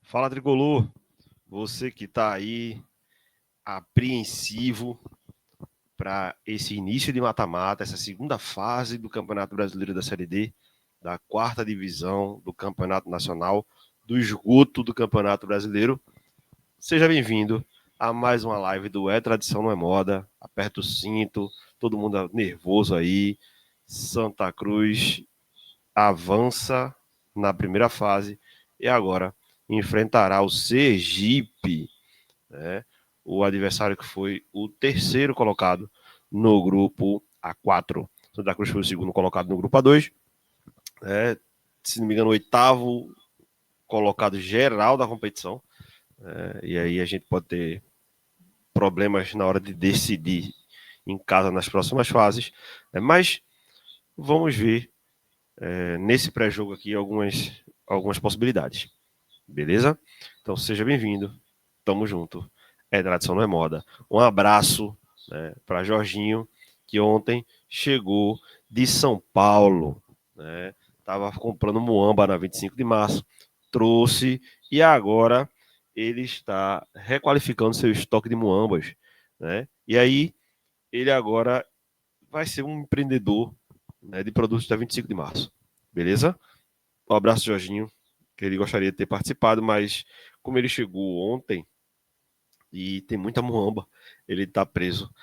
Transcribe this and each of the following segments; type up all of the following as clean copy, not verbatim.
Fala, Tricolor, você que está aí apreensivo para esse início de mata-mata, essa segunda fase do Campeonato Brasileiro da Série D, da quarta divisão do Campeonato Nacional, do esgoto do Campeonato Brasileiro. Seja bem-vindo a mais uma live do É Tradição Não é Moda. Aperta o cinto, todo mundo nervoso aí. Santa Cruz avança na primeira fase e agora enfrentará o Sergipe, né? O adversário que foi o terceiro colocado no grupo A4. Santa Cruz foi o segundo colocado no grupo A2, né? Se não me engano, o oitavo colocado geral da competição. E aí a gente pode ter problemas na hora de decidir em casa nas próximas fases, mas vamos ver nesse pré-jogo aqui algumas possibilidades. Beleza? Então seja bem-vindo. Tamo junto. É tradição, não é moda. Um abraço, né, para Jorginho, que ontem chegou de São Paulo, né? Tava comprando muamba na 25 de março, trouxe e agora ele está requalificando seu estoque de muambas, né? E aí ele agora vai ser um empreendedor, né, de produtos da 25 de março. Beleza? Um abraço, Jorginho, que ele gostaria de ter participado, mas como ele chegou ontem e tem muita muamba, ele está preso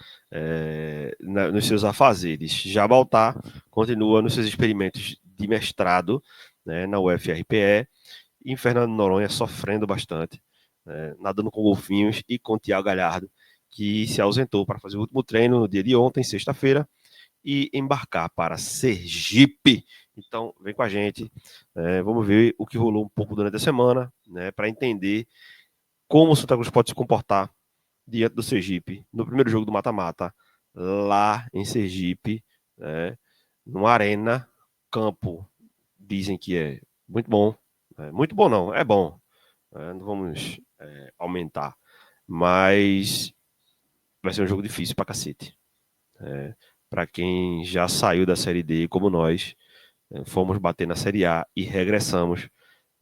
nos seus afazeres. Já Baltar continua nos seus experimentos de mestrado, né, na UFRPE, e em Fernando Noronha sofrendo bastante, né, nadando com golfinhos, e com Tiago Galhardo, que se ausentou para fazer o último treino no dia de ontem, sexta-feira, e embarcar para Sergipe. Então, vem com a gente, vamos ver o que rolou um pouco durante a semana, né, para entender como o Santa Cruz pode se comportar diante do Sergipe no primeiro jogo do mata-mata, lá em Sergipe, né, numa arena, campo, dizem que é muito bom, muito bom não, é bom, não vamos aumentar, mas vai ser um jogo difícil pra cacete. Para quem já saiu da Série D, como nós, fomos bater na Série A e regressamos,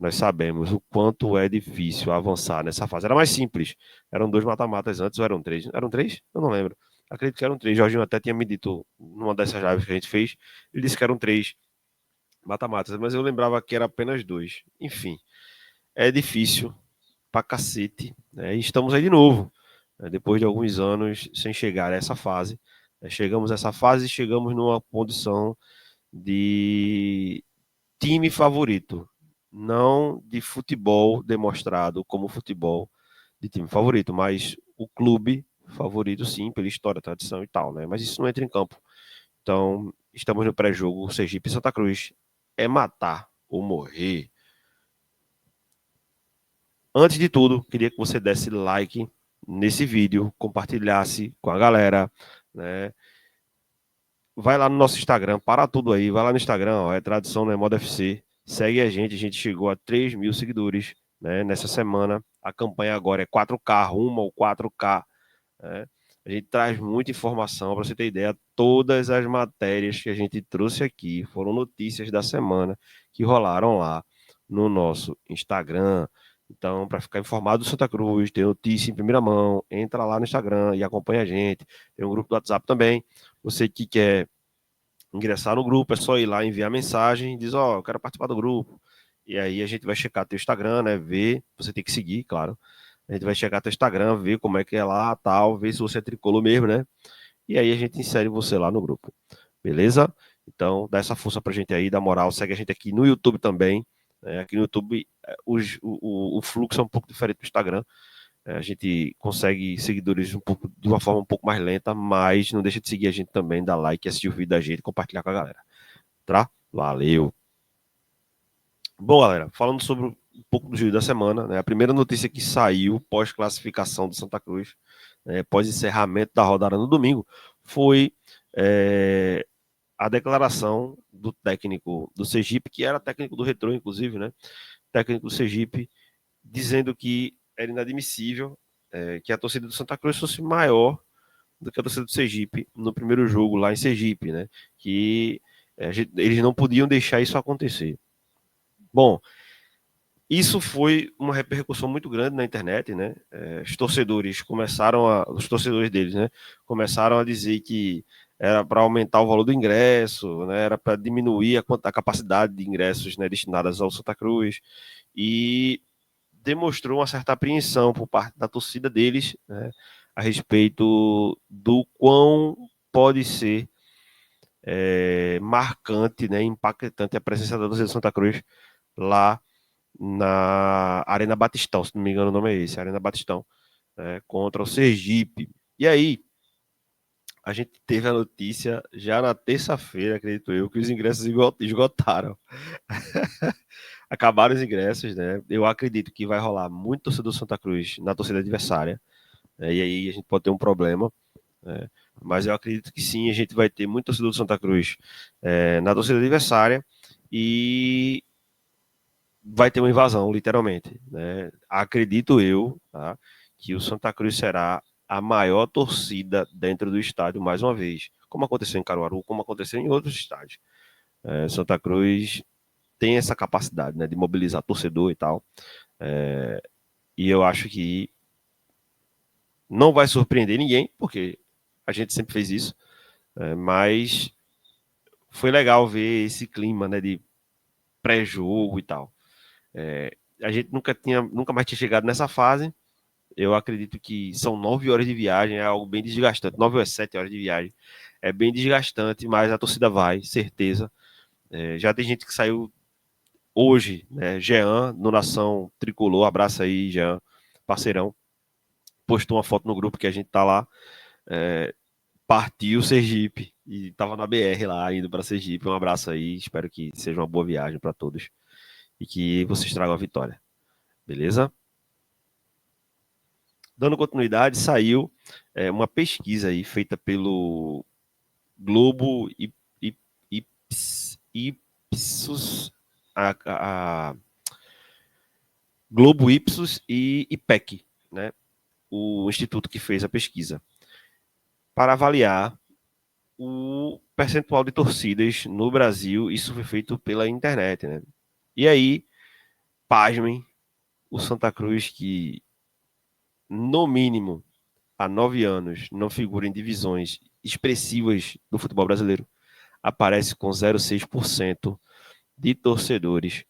nós sabemos o quanto é difícil avançar nessa fase. Era mais simples. Eram 2 mata-matas antes ou eram 3? Eram 3? Eu não lembro. Acredito que eram 3. Jorginho até tinha me dito numa dessas lives que a gente fez. Ele disse que eram 3 mata-matas, mas eu lembrava que era apenas 2. Enfim, é difícil pra cacete, né? E estamos aí de novo, né? Depois de alguns anos sem chegar a essa fase. Chegamos a essa fase e chegamos numa condição de time favorito, não de futebol demonstrado como futebol de time favorito, mas o clube favorito sim, pela história, tradição e tal, né? Mas isso não entra em campo. Então, estamos no pré-jogo Sergipe e Santa Cruz. É matar ou morrer. Antes de tudo, queria que você desse like nesse vídeo, compartilhasse com a galera, né? Vai lá no nosso Instagram, para tudo aí, vai lá no Instagram, ó, é Tradição Não é Moda FC, segue a gente chegou a 3 mil seguidores, né, nessa semana, a campanha agora é 4K, rumo ao 4K, né? A gente traz muita informação, para você ter ideia, todas as matérias que a gente trouxe aqui foram notícias da semana que rolaram lá no nosso Instagram. Então, para ficar informado do Santa Cruz, ter notícia em primeira mão, entra lá no Instagram e acompanha a gente. Tem um grupo do WhatsApp também. Você que quer ingressar no grupo, é só ir lá, enviar mensagem, diz, ó, eu quero participar do grupo. E aí a gente vai checar teu Instagram, né, ver, você tem que seguir, claro. A gente vai checar teu Instagram, ver como é que é lá, tal, ver se você é tricolor mesmo, né? E aí a gente insere você lá no grupo. Beleza? Então, dá essa força pra gente aí, dá moral, segue a gente aqui no YouTube também. Aqui no YouTube o fluxo é um pouco diferente do Instagram. A gente consegue seguidores de uma forma um pouco mais lenta, mas não deixa de seguir a gente também, dar like, assistir o vídeo da gente, compartilhar com a galera. Tá? Valeu! Bom, galera, falando sobre um pouco do giro da semana, né? A primeira notícia que saiu pós-classificação do Santa Cruz, né, pós-encerramento da rodada no domingo, foi a declaração do técnico do Sergipe, que era técnico do Retrô, inclusive, né? Técnico do Sergipe, dizendo que era inadmissível que a torcida do Santa Cruz fosse maior do que a torcida do Sergipe no primeiro jogo lá em Sergipe, né? Que eles não podiam deixar isso acontecer. Bom, Isso foi uma repercussão muito grande na internet, né? Os torcedores os torcedores deles, né? Começaram a dizer que era para aumentar o valor do ingresso, né? Era para diminuir a capacidade de ingressos, né, destinadas ao Santa Cruz, e demonstrou uma certa apreensão por parte da torcida deles, né, a respeito do quão pode ser marcante, né, impactante a presença da torcida do Santa Cruz lá na Arena Batistão, se não me engano o nome é esse, Arena Batistão, né, contra o Sergipe. E aí, a gente teve a notícia já na terça-feira, acredito eu, que os ingressos esgotaram. Acabaram os ingressos, né? Eu acredito que vai rolar muito torcedor do Santa Cruz na torcida adversária, né? E aí a gente pode ter um problema, né? Mas eu acredito que sim, a gente vai ter muito torcedor do Santa Cruz na torcida adversária e vai ter uma invasão, literalmente, né? Acredito eu, tá, que o Santa Cruz será a maior torcida dentro do estádio mais uma vez, como aconteceu em Caruaru, como aconteceu em outros estádios. Santa Cruz tem essa capacidade, né, de mobilizar torcedor e tal. E eu acho que não vai surpreender ninguém, porque a gente sempre fez isso, mas foi legal ver esse clima, né, de pré-jogo e tal. A gente nunca mais tinha chegado nessa fase. Eu acredito que são 9 horas de viagem, é algo bem desgastante. 9 ou 7 horas de viagem. É bem desgastante, mas a torcida vai, certeza. Já tem gente que saiu hoje, né? Jean, no Nação Tricolor, abraço aí, Jean, parceirão. Postou uma foto no grupo que a gente tá lá. Partiu Sergipe e tava na BR lá, indo para Sergipe. Um abraço aí, espero que seja uma boa viagem para todos e que vocês tragam a vitória, beleza? Dando continuidade, saiu uma pesquisa aí feita pelo Globo Ipsos, a Globo Ipsos e IPEC, né? O instituto que fez a pesquisa, para avaliar o percentual de torcidas no Brasil. Isso foi feito pela internet, né? E aí, pasmem, o Santa Cruz, que no mínimo há 9 anos não figura em divisões expressivas do futebol brasileiro, aparece com 0,6% de torcedores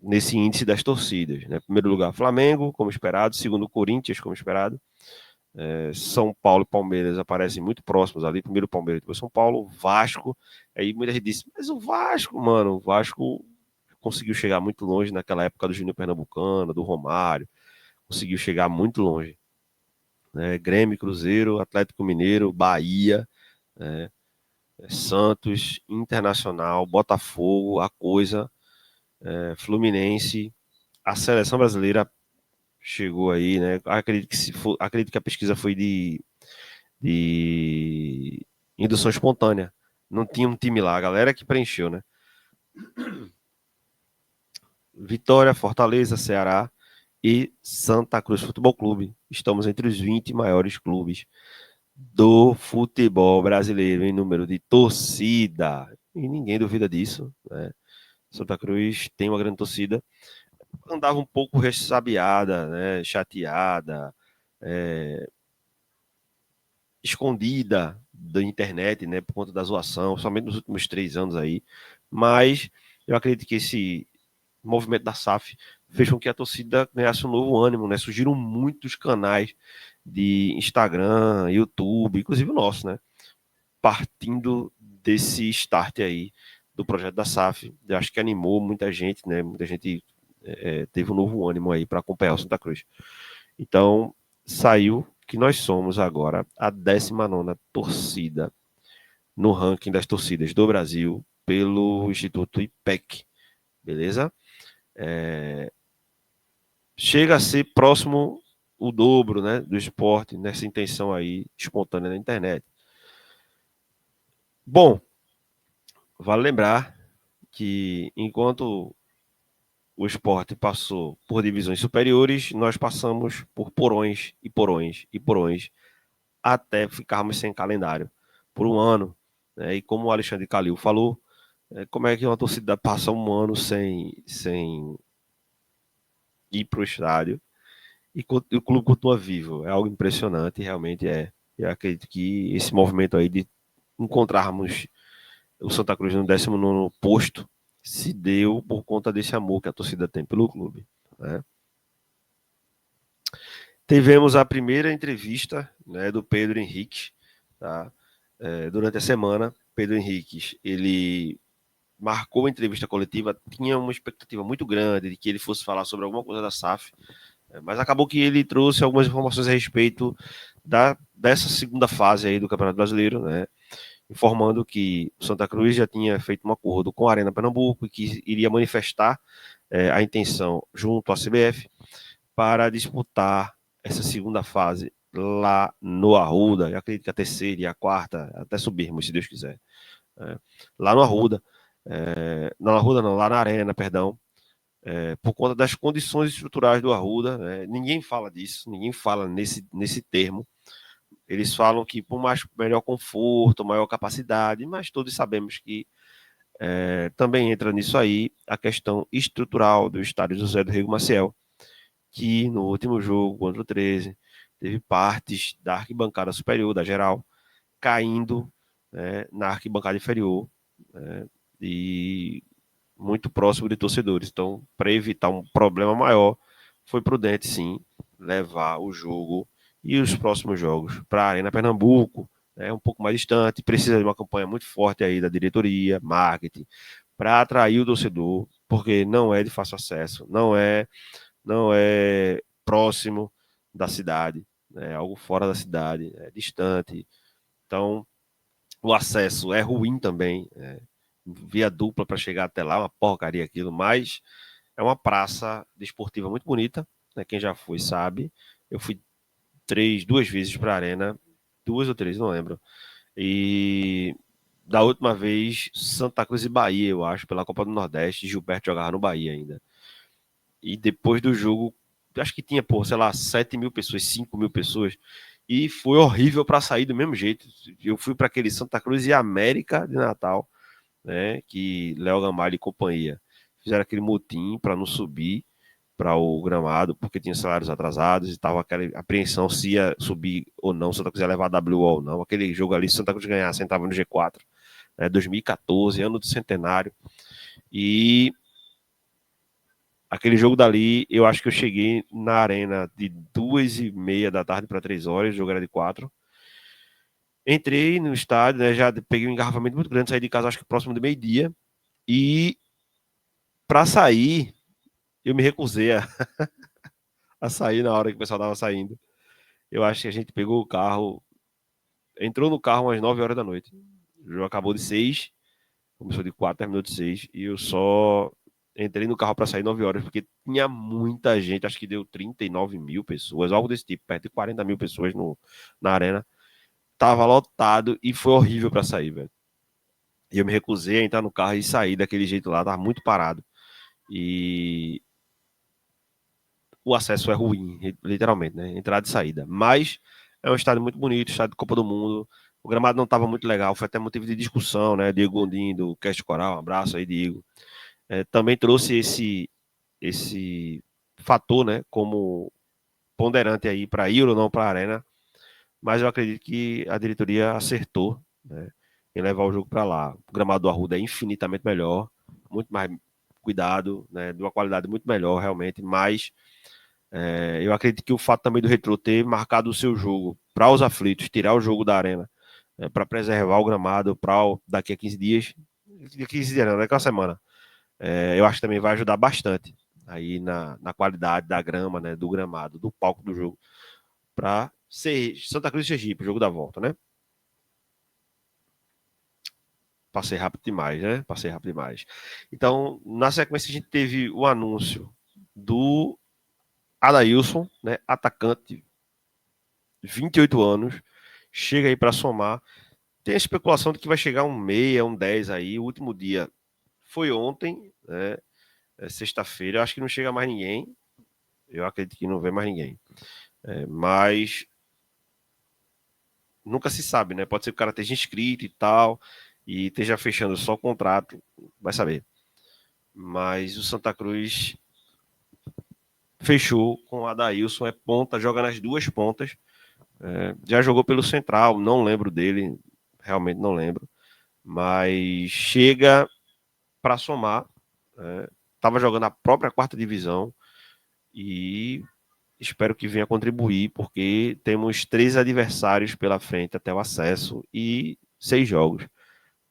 nesse índice das torcidas. Né? Primeiro lugar, Flamengo, como esperado. Segundo, Corinthians, como esperado. São Paulo e Palmeiras aparecem muito próximos ali. Primeiro Palmeiras, depois São Paulo. Vasco. Aí muita gente disse, mas o Vasco, mano, o Vasco conseguiu chegar muito longe naquela época do Júnior Pernambucano, do Romário. Conseguiu chegar muito longe. Né? Grêmio, Cruzeiro, Atlético Mineiro, Bahia, né? Santos, Internacional, Botafogo, a coisa, Fluminense, a seleção brasileira chegou aí, né? Acredito que a pesquisa foi de indução espontânea. Não tinha um time lá, a galera que preencheu, né? Vitória, Fortaleza, Ceará e Santa Cruz Futebol Clube. Estamos entre os 20 maiores clubes do futebol brasileiro em número de torcida. E ninguém duvida disso, né? Santa Cruz tem uma grande torcida. Andava um pouco ressabiada, né? Chateada, é, escondida da internet, né? Por conta da zoação, somente nos últimos 3 anos aí. Mas eu acredito que esse movimento da SAF fez com que a torcida ganhasse um novo ânimo, né? Surgiram muitos canais de Instagram, YouTube, inclusive o nosso, né? Partindo desse start aí do projeto da SAF. Eu acho que animou muita gente, né? Muita gente teve um novo ânimo aí para acompanhar o Santa Cruz. Então, saiu que nós somos agora a 19ª torcida no ranking das torcidas do Brasil pelo Instituto IPEC, beleza? Chega a ser próximo o dobro, né, do esporte nessa intenção aí espontânea na internet. Bom, vale lembrar que enquanto o esporte passou por divisões superiores, nós passamos por porões e porões e porões até ficarmos sem calendário por um ano. Né? E como o Alexandre Calil falou, Como é que uma torcida passa um ano sem ir para o estádio e o clube continua vivo? É algo impressionante, realmente é. Eu acredito que esse movimento aí de encontrarmos o Santa Cruz no 19º posto se deu por conta desse amor que a torcida tem pelo clube, né? Tivemos a primeira entrevista, né, do Pedro Henrique, tá? Durante a semana. Pedro Henrique, ele marcou a entrevista coletiva, tinha uma expectativa muito grande de que ele fosse falar sobre alguma coisa da SAF, mas acabou que ele trouxe algumas informações a respeito dessa segunda fase aí do Campeonato Brasileiro, né? Informando que o Santa Cruz já tinha feito um acordo com a Arena Pernambuco e que iria manifestar a intenção junto à CBF para disputar essa segunda fase lá no Arruda. Eu acredito que a terceira e a quarta, até subirmos, se Deus quiser. Lá no Arruda. Não, Arruda não, lá na Arena, perdão. Por conta das condições estruturais do Arruda. Ninguém fala disso, ninguém fala nesse termo. Eles falam que por mais melhor conforto, maior capacidade, mas todos sabemos que também entra nisso aí a questão estrutural do estádio José do Rego Maciel, que no último jogo contra o 13 teve partes da arquibancada superior, da geral, caindo, né, na arquibancada inferior, né, e muito próximo de torcedores. Então, para evitar um problema maior, foi prudente sim levar o jogo e os próximos jogos para a Arena Pernambuco, um pouco mais distante. Precisa de uma campanha muito forte aí da diretoria, marketing, para atrair o torcedor, porque não é de fácil acesso, não é próximo da cidade, é algo fora da cidade, é distante. Então, o acesso é ruim também, via dupla para chegar até lá, uma porcaria aquilo, mas é uma praça desportiva muito bonita, né? Quem já foi sabe. Eu fui duas vezes para a Arena, duas ou três, não lembro. E da última vez, Santa Cruz e Bahia, eu acho, pela Copa do Nordeste, Gilberto jogava no Bahia ainda. E depois do jogo, acho que tinha, pô, sei lá, 7 mil pessoas, 5 mil pessoas. E foi horrível para sair do mesmo jeito. Eu fui para aquele Santa Cruz e América de Natal, né? Que Léo Gamalho e companhia fizeram aquele motim para não subir para o gramado, porque tinha salários atrasados e estava aquela apreensão se ia subir ou não, Santa Cruz ia levar a WO ou não. Aquele jogo ali, se Santa Cruz ganhasse, entrava no G4, 2014, ano do centenário. E aquele jogo dali, eu acho que eu cheguei na arena de 2h30 da tarde para 3 horas, o jogo era de 4. Entrei no estádio, né, já peguei um engarrafamento muito grande, saí de casa acho que próximo do meio-dia. E para sair, eu me recusei a sair na hora que o pessoal estava saindo. Eu acho que a gente pegou o carro, entrou no carro umas 9 horas da noite. O jogo acabou de 6, começou de 4, terminou de 6. E eu só entrei no carro para sair 9 horas, porque tinha muita gente, acho que deu 39 mil pessoas, algo desse tipo, perto de 40 mil pessoas na arena. Tava lotado e foi horrível para sair, velho. E eu me recusei a entrar no carro e sair daquele jeito lá, tava muito parado. E o acesso é ruim, literalmente, né? Entrada e saída. Mas é um estádio muito bonito, estádio de Copa do Mundo. O gramado não estava muito legal, foi até motivo de discussão, né? Diego Gondim, do Cast Coral, um abraço aí, Diego. Também trouxe esse fator, né? Como ponderante aí para ir ou não para a Arena. Mas eu acredito que a diretoria acertou, né, em levar o jogo para lá. O gramado do Arruda é infinitamente melhor, muito mais cuidado, né, de uma qualidade muito melhor, realmente, mas eu acredito que o fato também do Retrô ter marcado o seu jogo para os aflitos, tirar o jogo da arena, para preservar o gramado para daqui a 15 dias, daqui a 15 dias não, daqui a uma semana, eu acho que também vai ajudar bastante aí na qualidade da grama, né, do gramado, do palco do jogo, para ser Santa Cruz e Sergipe, o jogo da volta, né? Passei rápido demais, né? Passei rápido demais. Então, na sequência, a gente teve o anúncio do Adailson, né? Atacante, 28 anos, chega aí para somar. Tem a especulação de que vai chegar um meia, um 10 aí. O último dia foi ontem, né? Sexta-feira. Eu acho que não chega mais ninguém. Eu acredito que não vem mais ninguém. Mas nunca se sabe, né? Pode ser que o cara esteja inscrito e tal. e esteja fechando só o contrato, vai saber. Mas o Santa Cruz fechou com o Adailson, é ponta, joga nas duas pontas. Já jogou pelo Central, não lembro dele, realmente não lembro. Mas chega para somar. Estava jogando a própria quarta divisão e espero que venha contribuir, porque temos 3 adversários pela frente até o acesso e 6 jogos.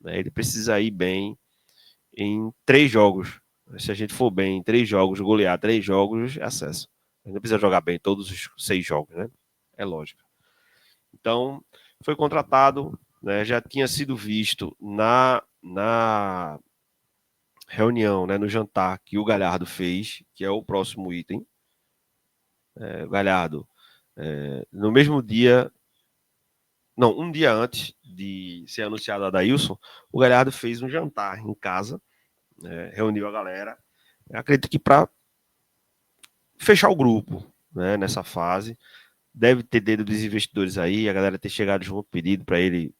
Ele precisa ir bem em 3 jogos. Se a gente for bem em 3 jogos, golear 3 jogos, é acesso. A gente não precisa jogar bem todos os 6 jogos, né? É lógico. Então, foi contratado, né? Já tinha sido visto na reunião, né, no jantar que o Galhardo fez, que é o próximo item. O Galhardo, no mesmo dia, não, um dia antes de ser anunciado a Adailson, o Galhardo fez um jantar em casa, reuniu a galera. Eu acredito que para fechar o grupo, né, nessa fase, deve ter dedo dos investidores aí, a galera ter chegado junto, pedido para ele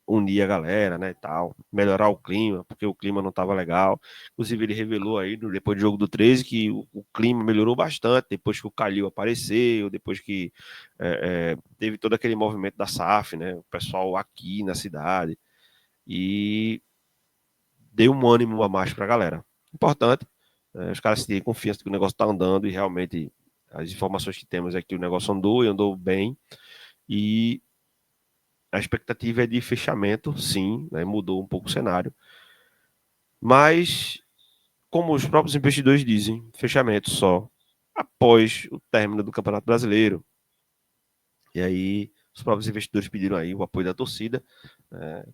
unir a galera, né, e tal, melhorar o clima, porque o clima não estava legal. Inclusive, ele revelou aí, depois do jogo do 13, que o clima melhorou bastante, depois que o Calil apareceu, depois que teve todo aquele movimento da SAF, né, o pessoal aqui na cidade, e deu um ânimo a mais para a galera. Importante, os caras terem confiança de que o negócio está andando e realmente as informações que temos é que o negócio andou e andou bem, e a expectativa é de fechamento, sim, né, mudou um pouco o cenário. Mas, como os próprios investidores dizem, fechamento só após o término do Campeonato Brasileiro. E aí, os próprios investidores pediram aí o apoio da torcida.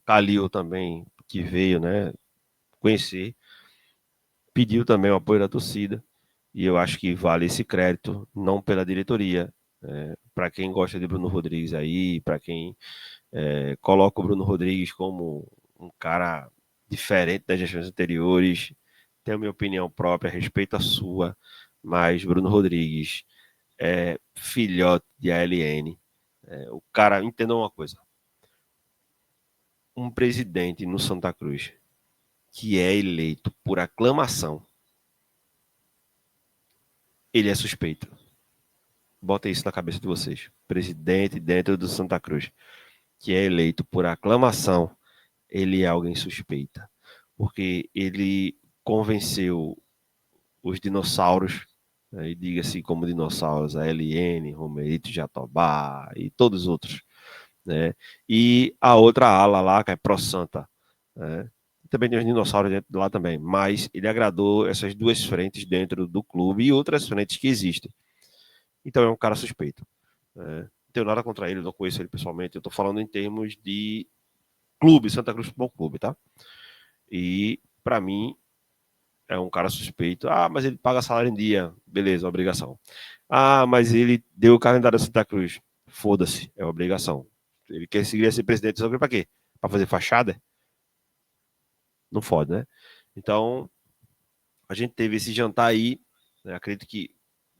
Calil também, que veio, né, conhecer, pediu também o apoio da torcida. E eu acho que vale esse crédito, não pela diretoria. Para quem gosta de Bruno Rodrigues aí, para quem coloca o Bruno Rodrigues como um cara diferente das gestões anteriores, tenho minha opinião própria, respeito a sua, mas Bruno Rodrigues é filhote de ALN. O cara, entenda uma coisa, um presidente no Santa Cruz que é eleito por aclamação, ele é suspeito. Bota isso na cabeça de vocês. Presidente dentro do Santa Cruz que é eleito por aclamação, ele é alguém suspeita. Porque ele convenceu os dinossauros, né, e diga-se como dinossauros, a LN, Romerito Jatobá e todos os outros, né? E a outra ala lá, que é Pro Santa, né? Também tem os dinossauros dentro de lá também, mas ele agradou essas duas frentes dentro do clube e outras frentes que existem. Então é um cara suspeito. Né? Não tenho nada contra ele, não conheço ele pessoalmente, eu estou falando em termos de clube, Santa Cruz Futebol Clube, tá? E, para mim, é um cara suspeito. Ah, mas ele paga salário em dia. Beleza, obrigação. Ah, mas ele deu o calendário da Santa Cruz. Foda-se, é obrigação. Ele queria ser presidente do Santa Cruz pra quê? Pra fazer fachada? Não fode, né? Então, a gente teve esse jantar aí. Né? Acredito que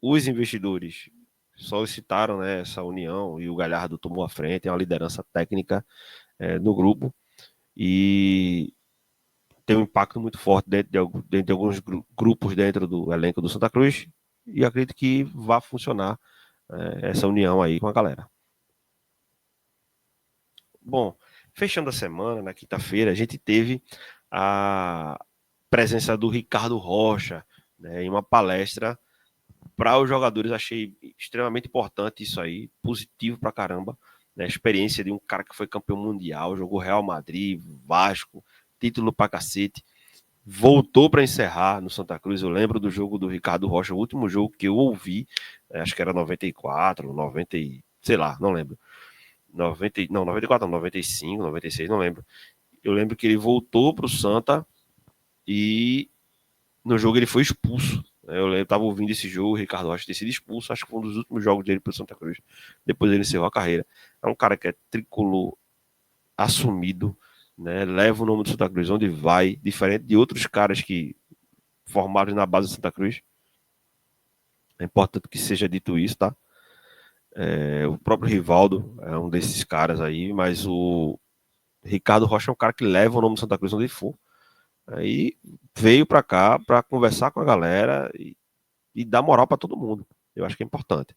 os investidores solicitaram, né, essa união e o Galhardo tomou a frente, é uma liderança técnica no grupo. E tem um impacto muito forte dentro de alguns grupos dentro do elenco do Santa Cruz e acredito que vai funcionar essa união aí com a galera. Bom, fechando a semana, na quinta-feira, a gente teve a presença do Ricardo Rocha, né, em uma palestra para os jogadores. Achei extremamente importante isso aí, positivo pra caramba. Né, a experiência de um cara que foi campeão mundial, jogou Real Madrid, Vasco, título pra cacete. Voltou para encerrar no Santa Cruz. Eu lembro do jogo do Ricardo Rocha, o último jogo que eu ouvi, acho que era 94, 90, sei lá, não lembro. 90, não, 94, não, 95, 96, não lembro. Eu lembro que ele voltou para o Santa e no jogo ele foi expulso. Eu estava ouvindo esse jogo, o Ricardo Rocha ter sido expulso, acho que foi um dos últimos jogos dele para o Santa Cruz. Depois ele encerrou a carreira. É um cara que é tricolor assumido, né? Leva o nome do Santa Cruz onde vai, diferente de outros caras que formados na base do Santa Cruz. É importante que seja dito isso, tá? O próprio Rivaldo é um desses caras aí, mas o Ricardo Rocha é um cara que leva o nome do Santa Cruz onde for. Aí veio para cá para conversar com a galera e dar moral para todo mundo. Eu acho que é importante.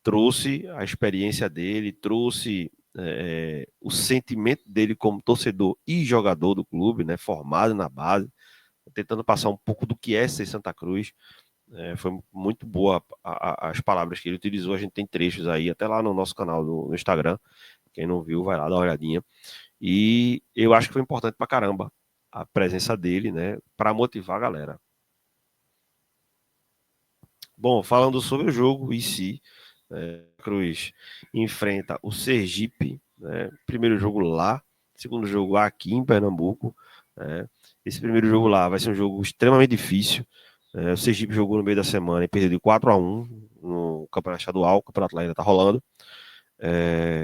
Trouxe a experiência dele, trouxe o sentimento dele como torcedor e jogador do clube, né, formado na base, tentando passar um pouco do que é ser Santa Cruz. Foi muito boa as palavras que ele utilizou. A gente tem trechos aí, até lá no nosso canal no Instagram. Quem não viu, vai lá dar uma olhadinha. E eu acho que foi importante pra caramba a presença dele, né, para motivar a galera. Bom, falando sobre o jogo em si, Cruz enfrenta o Sergipe, né, primeiro jogo lá, segundo jogo aqui em Pernambuco. Esse primeiro jogo lá vai ser um jogo extremamente difícil. O Sergipe jogou no meio da semana e perdeu de 4-1 no Campeonato Estadual, o Campeonato lá ainda tá rolando.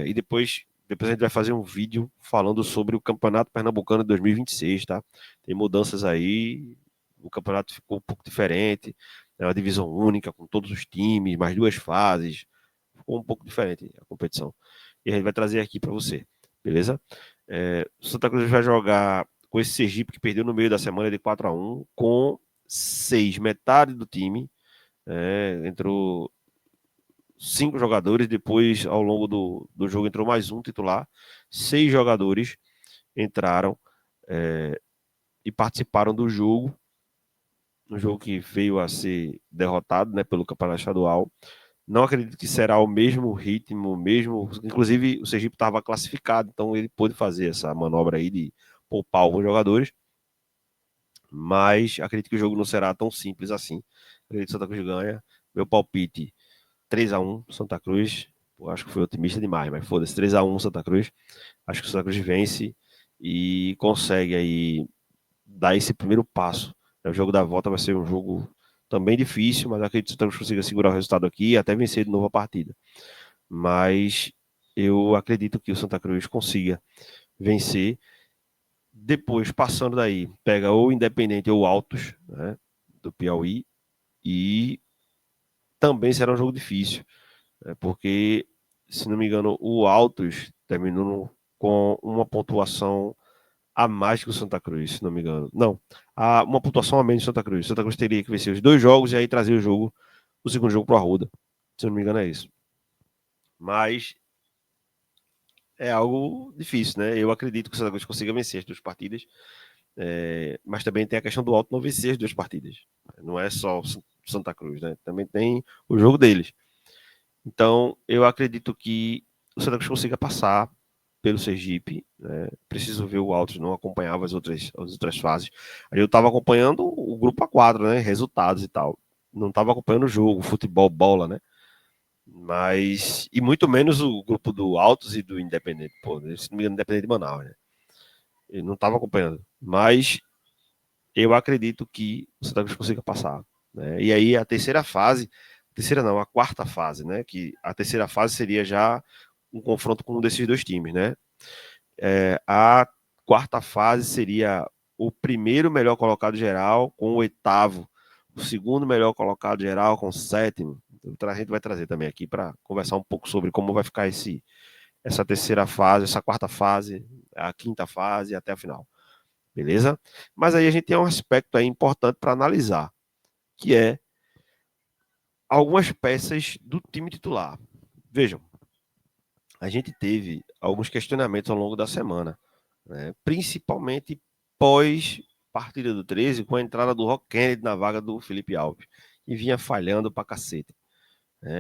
E depois a gente vai fazer um vídeo falando sobre o Campeonato Pernambucano de 2026, tá? Tem mudanças aí, o campeonato ficou um pouco diferente, é uma divisão única com todos os times, mais duas fases, ficou um pouco diferente a competição. E a gente vai trazer aqui para você, beleza? O Santa Cruz vai jogar com esse Sergipe que perdeu no meio da semana de 4-1, com 6, metade do time. Entrou 5 jogadores, depois ao longo do jogo entrou mais um titular. 6 jogadores entraram e participaram do jogo, um jogo que veio a ser derrotado, né, pelo Campeonato Estadual. Não acredito que será o mesmo ritmo, mesmo. Inclusive, o Sergipe estava classificado, então ele pôde fazer essa manobra aí de poupar alguns jogadores. Mas acredito que o jogo não será tão simples assim. Acredito que o Santa Cruz ganha. Meu palpite: 3-1 Santa Cruz. Eu acho que foi otimista demais, mas foda-se, 3-1 Santa Cruz. Acho que o Santa Cruz vence e consegue aí dar esse primeiro passo. O jogo da volta vai ser um jogo também difícil, mas acredito que o Santa Cruz consiga segurar o resultado aqui e até vencer de novo a partida. Mas eu acredito que o Santa Cruz consiga vencer. Depois, passando daí, pega ou Independente ou Altos, né, do Piauí, e também será um jogo difícil, porque, se não me engano, o Altos terminou com uma pontuação a mais que o Santa Cruz, se não me engano. Não, uma pontuação a menos do Santa Cruz. O Santa Cruz teria que vencer os 2 jogos e aí trazer o segundo jogo para a Arruda. Se não me engano, é isso. Mas é algo difícil, né? Eu acredito que o Santa Cruz consiga vencer as 2 partidas, mas também tem a questão do Alto não vencer as 2 partidas. Não é só o Santa Cruz, né? Também tem o jogo deles. Então, eu acredito que o Santa Cruz consiga passar pelo Sergipe. Né? Preciso ver o Altos, não acompanhava as outras fases. Aí eu estava acompanhando o grupo A4, né? Resultados e tal. Não estava acompanhando o jogo, futebol, bola, né? Mas. E muito menos o grupo do Altos e do Independente. Pô, se não me engano, Independente de Manaus, né? Eu não estava acompanhando. Mas eu acredito que o Santa Cruz consiga passar. Né? E aí a terceira fase, terceira não, a quarta fase, né? Que a terceira fase seria já um confronto com um desses 2 times, né? A quarta fase seria o primeiro melhor colocado geral com o 8º, o segundo melhor colocado geral com o 7º. Então, a gente vai trazer também aqui para conversar um pouco sobre como vai ficar essa terceira fase, essa quarta fase, a quinta fase até a final. Beleza? Mas aí a gente tem um aspecto aí importante para analisar, que é algumas peças do time titular. Vejam, a gente teve alguns questionamentos ao longo da semana, né? Principalmente pós partida do 13, com a entrada do Rock Kennedy na vaga do Felipe Alves, que vinha falhando pra cacete.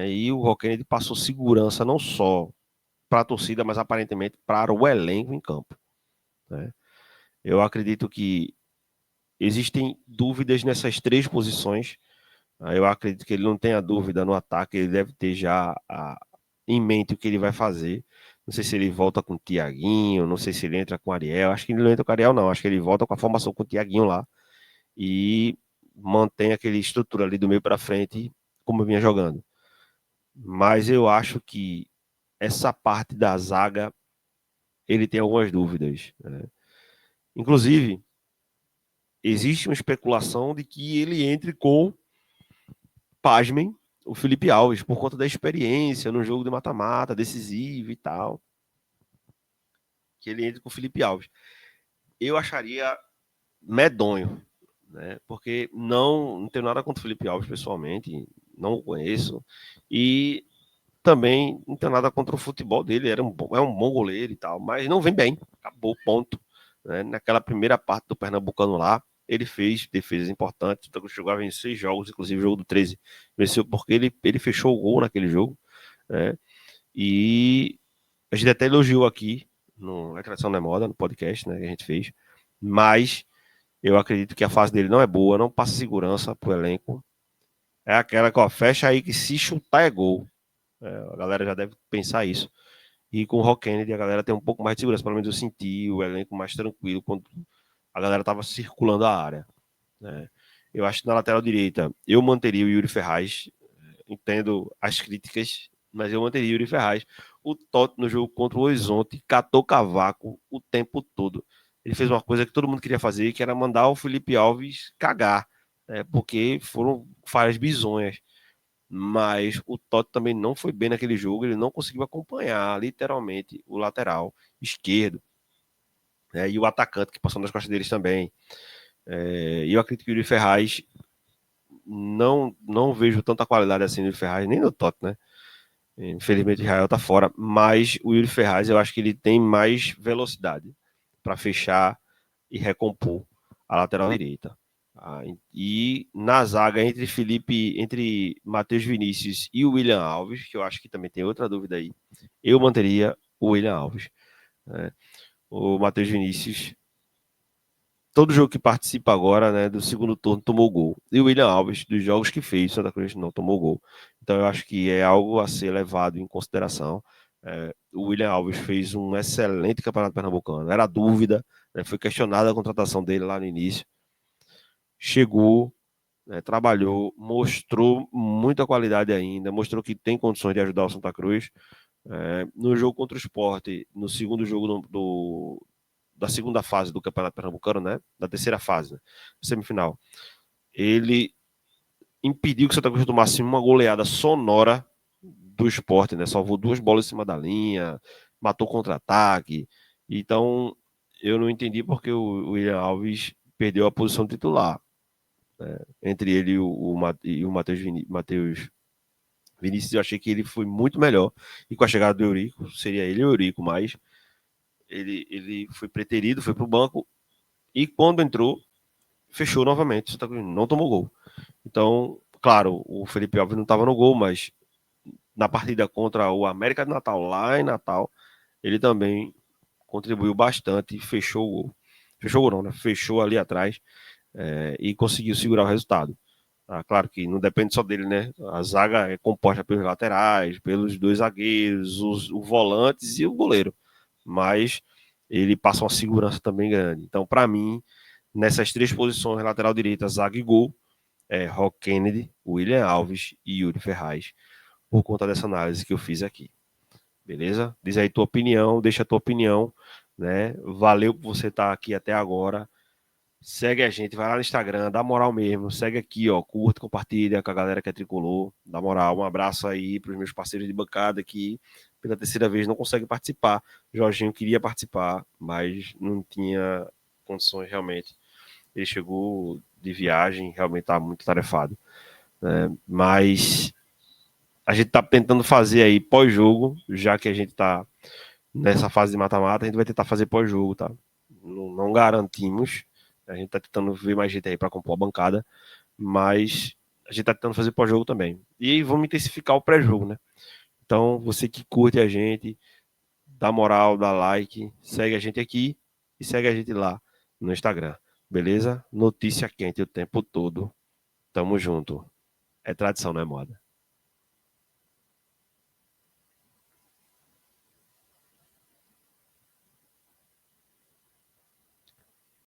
E o Rock Kennedy passou segurança não só para a torcida, mas aparentemente para o elenco em campo. Né? Eu acredito que existem dúvidas nessas 3 posições. Eu acredito que ele não tenha dúvida no ataque, ele deve ter já em mente o que ele vai fazer. Não sei se ele volta com o Tiaguinho, não sei se ele entra com o Ariel. Acho que ele não entra com o Ariel, não. Acho que ele volta com a formação com o Tiaguinho lá e mantém aquele estrutura ali do meio para frente, como vinha jogando. Mas eu acho que essa parte da zaga ele tem algumas dúvidas. Né? Inclusive, existe uma especulação de que ele entre com, pasmem, o Felipe Alves, por conta da experiência no jogo de mata-mata, decisivo e tal. que ele entre com o Felipe Alves. Eu acharia medonho, né? Porque não tenho nada contra o Felipe Alves pessoalmente, não o conheço, e também não tenho nada contra o futebol dele, é um bom goleiro e tal, mas não vem bem, acabou, ponto. Né? Naquela primeira parte do Pernambucano lá, ele fez defesas importantes, então chegou a vencer 6 jogos, inclusive o jogo do 13 venceu porque ele fechou o gol naquele jogo, né? E a gente até elogiou aqui no Recreação da Moda, no podcast, né, que a gente fez, mas eu acredito que a fase dele não é boa, não passa segurança pro elenco. É aquela que, ó, fecha aí que se chutar é gol. A galera já deve pensar isso. E com o Rock Kennedy a galera tem um pouco mais de segurança, pelo menos eu senti o elenco mais tranquilo quando a galera tava circulando a área. Né? Eu acho que na lateral direita eu manteria o Yuri Ferraz. Entendo as críticas, mas eu manteria o Yuri Ferraz. O Totti no jogo contra o Horizonte catou cavaco o tempo todo. Ele fez uma coisa que todo mundo queria fazer, que era mandar o Felipe Alves cagar, né? Porque foram falhas bizonhas. Mas o Totti também não foi bem naquele jogo, ele não conseguiu acompanhar literalmente o lateral esquerdo, né? E o atacante que passou nas costas deles também. E eu acredito que o Yuri Ferraz não vejo tanta qualidade assim no Yuri Ferraz, nem no Totti, né? Infelizmente o Israel tá fora, mas o Yuri Ferraz eu acho que ele tem mais velocidade para fechar e recompor a lateral direita. E na zaga entre Matheus Vinícius e o William Alves, que eu acho que também tem outra dúvida aí, eu manteria o William Alves. Né? O Matheus Vinícius, todo jogo que participa agora, né, do segundo turno, tomou gol. E o William Alves, dos jogos que fez, Santa Cruz não tomou gol. Então eu acho que é algo a ser levado em consideração. O William Alves fez um excelente campeonato pernambucano. Era dúvida, né, foi questionada a contratação dele lá no início. Chegou, né, trabalhou, mostrou muita qualidade ainda, mostrou que tem condições de ajudar o Santa Cruz. No jogo contra o Sport, no segundo jogo da segunda fase do Campeonato Pernambucano, né? Da terceira fase, né? Semifinal. Ele impediu que o Santa Cruz tomasse uma goleada sonora do Sport, né? Salvou 2 bolas em cima da linha, matou contra-ataque. Então, eu não entendi porque o William Alves perdeu a posição titular. Né? Entre ele e o Matheus Vinícius, eu achei que ele foi muito melhor. E com a chegada do Eurico, seria ele e o Eurico, mas ele foi preterido, foi para o banco. E quando entrou, fechou novamente. O Santa Cruz não tomou gol. Então, claro, o Felipe Alves não estava no gol, mas na partida contra o América de Natal, lá em Natal, ele também contribuiu bastante e fechou o gol. Fechou o gol, não, né? Fechou ali atrás e conseguiu segurar o resultado. Claro que não depende só dele, né? A zaga é composta pelos laterais, pelos 2 zagueiros, os volantes e o goleiro. Mas ele passa uma segurança também grande. Então, para mim, nessas 3 posições, lateral direita, zaga e gol, Rock Kennedy, William Alves e Yuri Ferraz, por conta dessa análise que eu fiz aqui. Beleza? Diz aí tua opinião, deixa a tua opinião, né? Valeu por você estar aqui até agora. Segue a gente, vai lá no Instagram, dá moral mesmo. Segue aqui, ó, curta, compartilha com a galera que é tricolor. Dá moral, um abraço aí para os meus parceiros de bancada que pela terceira vez não conseguem participar. Jorginho queria participar, mas não tinha condições realmente. Ele chegou de viagem, realmente está muito tarefado. Mas a gente está tentando fazer aí pós-jogo, já que a gente está nessa fase de mata-mata, a gente vai tentar fazer pós-jogo, tá? Não garantimos. A gente tá tentando ver mais gente aí para compor a bancada, mas a gente tá tentando fazer pós-jogo também. E aí vamos intensificar o pré-jogo, né? Então, você que curte a gente, dá moral, dá like, segue a gente aqui e segue a gente lá no Instagram. Beleza? Notícia quente o tempo todo. Tamo junto. É tradição, não é moda.